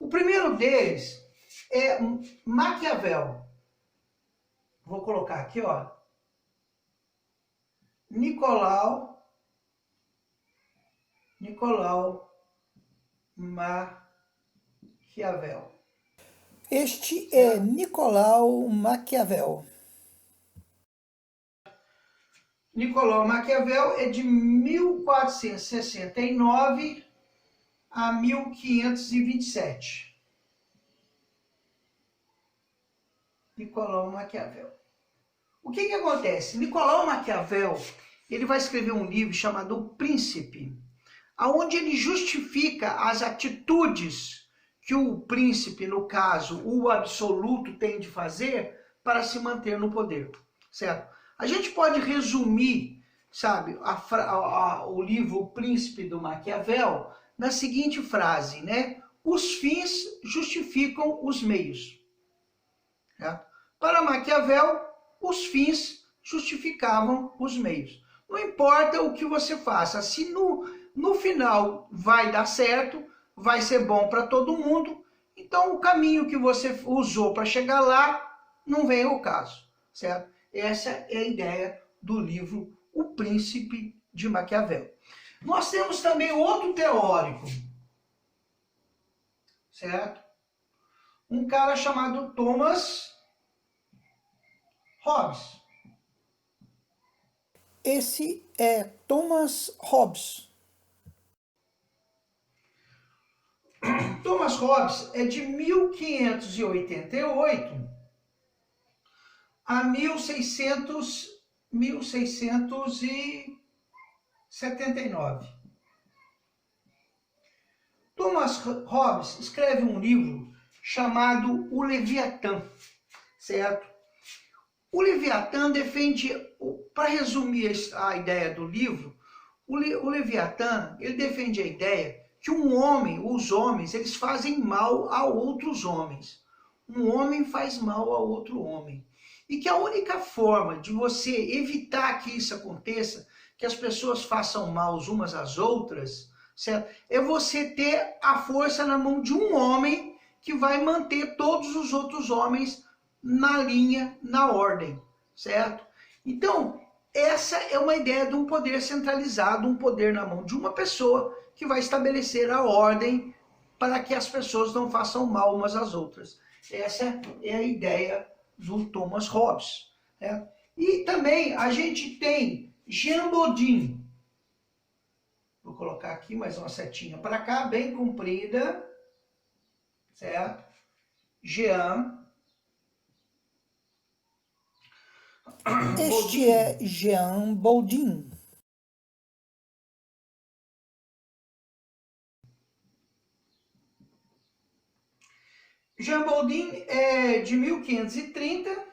O primeiro deles é Maquiavel. Vou colocar aqui, ó. Nicolau Maquiavel. Este é Nicolau Maquiavel. Nicolau Maquiavel é de 1469 a 1527. Nicolau Maquiavel. O que acontece? Nicolau Maquiavel, ele vai escrever um livro chamado O Príncipe, onde ele justifica as atitudes que o príncipe, no caso, o absoluto, tem de fazer para se manter no poder, certo? A gente pode resumir, sabe, o livro O Príncipe do Maquiavel na seguinte frase, né? Os fins justificam os meios. Certo? Para Maquiavel, os fins justificavam os meios. Não importa o que você faça, se no final vai dar certo, vai ser bom para todo mundo, então o caminho que você usou para chegar lá não vem ao caso, certo? Essa é a ideia do livro O Príncipe de Maquiavel. Nós temos também outro teórico, certo? Um cara chamado Thomas Hobbes. Esse é Thomas Hobbes. Thomas Hobbes é de 1588 a 1679. Thomas Hobbes escreve um livro chamado O Leviatã, certo? O Leviatã defende, para resumir a ideia do livro, o Leviatã, ele defende a ideia que os homens, eles fazem mal a outros homens. Um homem faz mal a outro homem. E que a única forma de você evitar que isso aconteça, que as pessoas façam mal umas às outras, certo? É você ter a força na mão de um homem que vai manter todos os outros homens na linha, na ordem, certo? Então, essa é uma ideia de um poder centralizado, um poder na mão de uma pessoa que vai estabelecer a ordem para que as pessoas não façam mal umas às outras. Essa é a ideia do Thomas Hobbes. Né? E também a gente tem Jean Bodin. Vou colocar aqui mais uma setinha para cá, bem comprida, certo? Jean Este é Jean Bodin. Jean Bodin é de 1530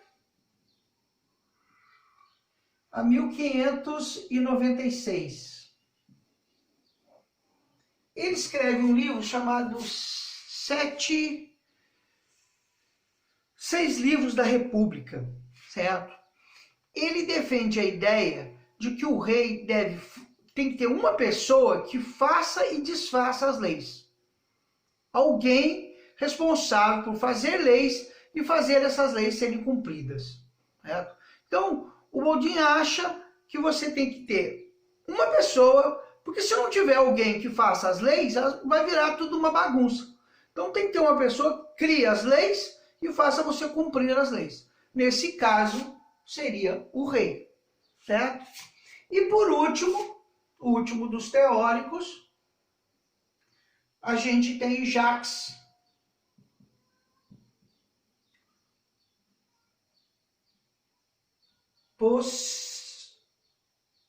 a 1596. Ele escreve um livro chamado Seis Livros da República, certo? Ele defende a ideia de que o rei tem que ter uma pessoa que faça e desfaça as leis. Alguém responsável por fazer leis e fazer essas leis serem cumpridas, certo? Então, o Bodin acha que você tem que ter uma pessoa, porque se não tiver alguém que faça as leis, vai virar tudo uma bagunça. Então tem que ter uma pessoa que crie as leis e faça você cumprir as leis. Nesse caso, seria o rei, certo? E por último, o último dos teóricos, a gente tem Jacques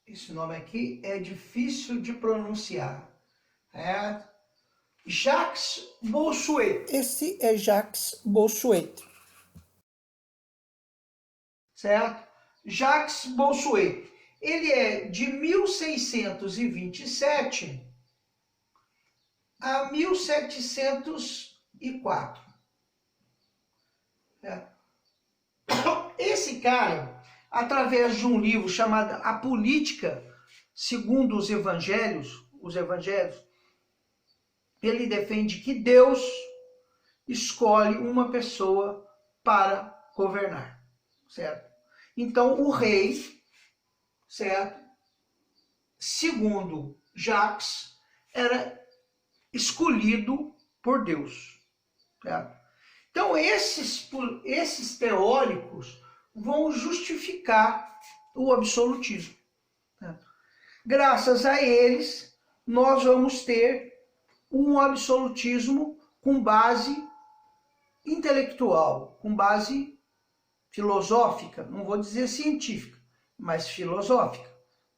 esse nome aqui é difícil de pronunciar. Jacques Bossuet. Esse é Jacques Bossuet. Certo? Jacques Bossuet. Ele é de 1627 a 1704. Certo? Esse cara, através de um livro chamado A Política segundo os Evangelhos, ele defende que Deus escolhe uma pessoa para governar, certo? Então, o rei, certo? Segundo Jacques, era escolhido por Deus, certo? Então, esses teóricos vão justificar o absolutismo, certo? Graças a eles, nós vamos ter um absolutismo com base intelectual, com base filosófica, não vou dizer científica, mas filosófica.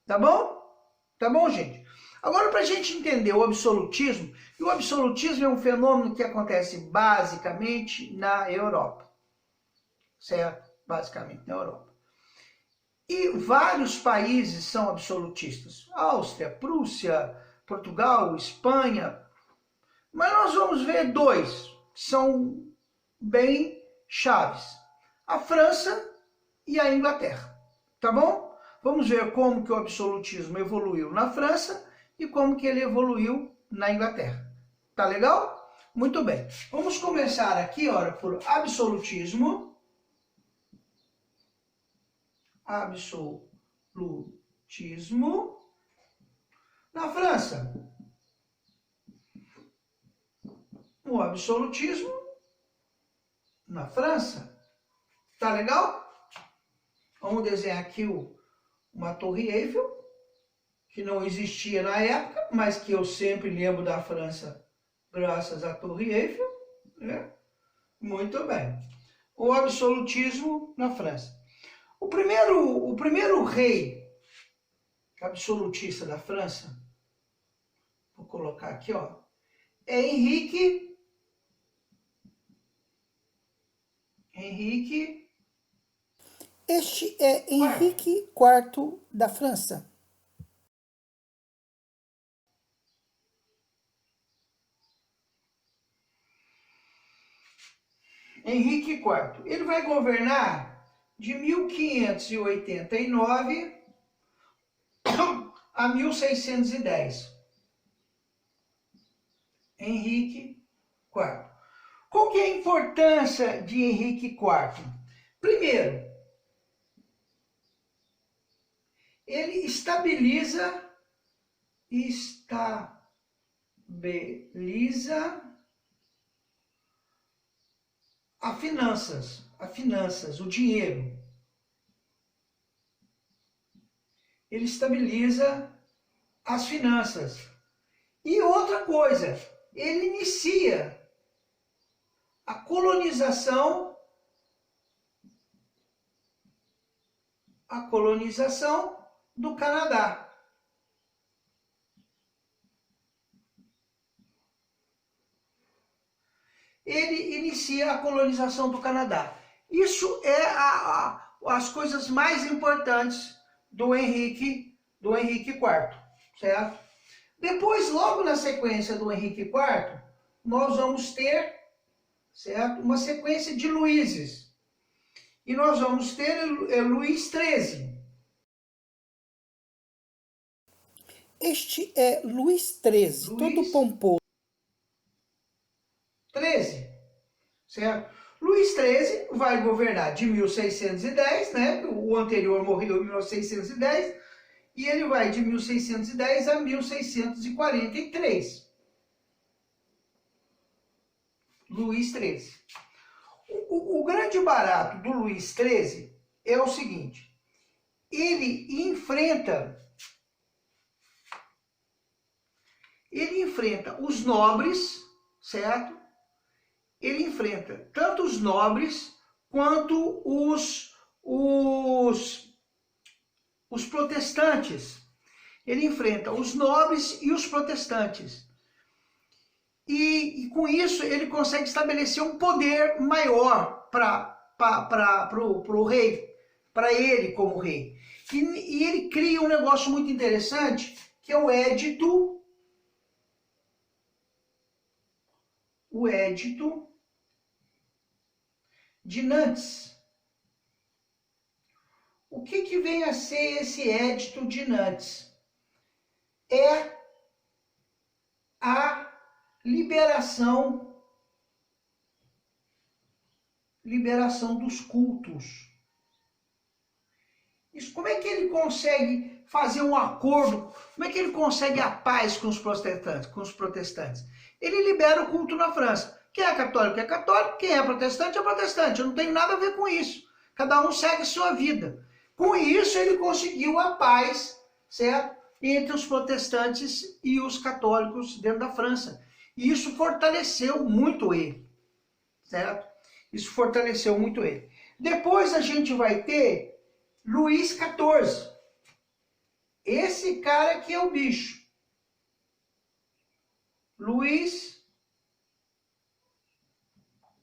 Tá bom? Tá bom, gente? Agora, para a gente entender o absolutismo, e o absolutismo é um fenômeno que acontece basicamente na Europa, certo? Basicamente na Europa. E vários países são absolutistas. Áustria, Prússia, Portugal, Espanha. Mas nós vamos ver dois que são bem chaves. A França e a Inglaterra. Tá bom? Vamos ver como que o absolutismo evoluiu na França e como que ele evoluiu na Inglaterra. Tá legal? Muito bem. Vamos começar aqui, ora, por absolutismo. Absolutismo na França. O absolutismo na França. Tá legal? Vamos desenhar aqui uma Torre Eiffel, que não existia na época, mas que eu sempre lembro da França graças à Torre Eiffel, né? Muito bem. O absolutismo na França. O primeiro rei absolutista da França, vou colocar aqui, ó, é Henrique Este é Henrique IV da França. Henrique IV. Ele vai governar de 1589 a 1610. Henrique IV. Qual que é a importância de Henrique IV? Primeiro, ele estabiliza as finanças, o dinheiro. Ele estabiliza as finanças. E outra coisa, ele inicia a colonização do Canadá. Ele inicia a colonização do Canadá. Isso é as coisas mais importantes do Henrique IV, certo? Depois, logo na sequência do Henrique IV, nós vamos ter, certo, uma sequência de Luíses. E nós vamos ter Luís XIII. Este é Luís XIII, todo pomposo. 13, certo? Luís XIII vai governar de 1610, né? O anterior morreu em 1610, e ele vai de 1610 a 1643. Luís XIII. O grande barato do Luís XIII é o seguinte: ele enfrenta os nobres, certo? Ele enfrenta tanto os nobres quanto os protestantes. Ele enfrenta os nobres e os protestantes. E com isso ele consegue estabelecer um poder maior para o rei, para ele como rei. E ele cria um negócio muito interessante, que é o Édito de Nantes. O que vem a ser esse Édito de Nantes? É a liberação liberação dos cultos. Isso, como é que ele consegue fazer um acordo? Como é que ele consegue a paz com os protestantes? Ele libera o culto na França. Quem é católico é católico, quem é protestante é protestante. Eu não tenho nada a ver com isso. Cada um segue sua vida. Com isso, ele conseguiu a paz, certo? Entre os protestantes e os católicos dentro da França. E isso fortaleceu muito ele, certo? Isso fortaleceu muito ele. Depois a gente vai ter Luís XIV. Esse cara aqui é o bicho. Luís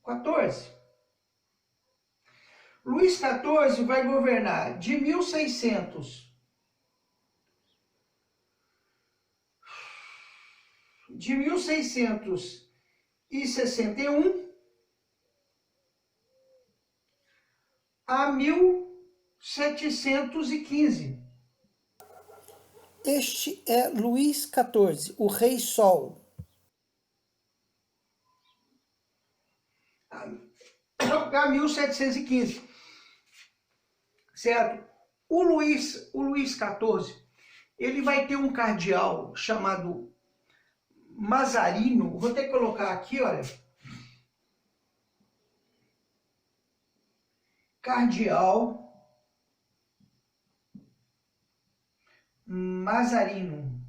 XIV. Luís XIV vai governar de 1661 a 1715. Este é Luís XIV, o Rei Sol. A 1715. Certo? O Luís XIV, ele vai ter um cardeal chamado Mazarino. Vou ter que colocar aqui, olha. Cardeal Mazarino.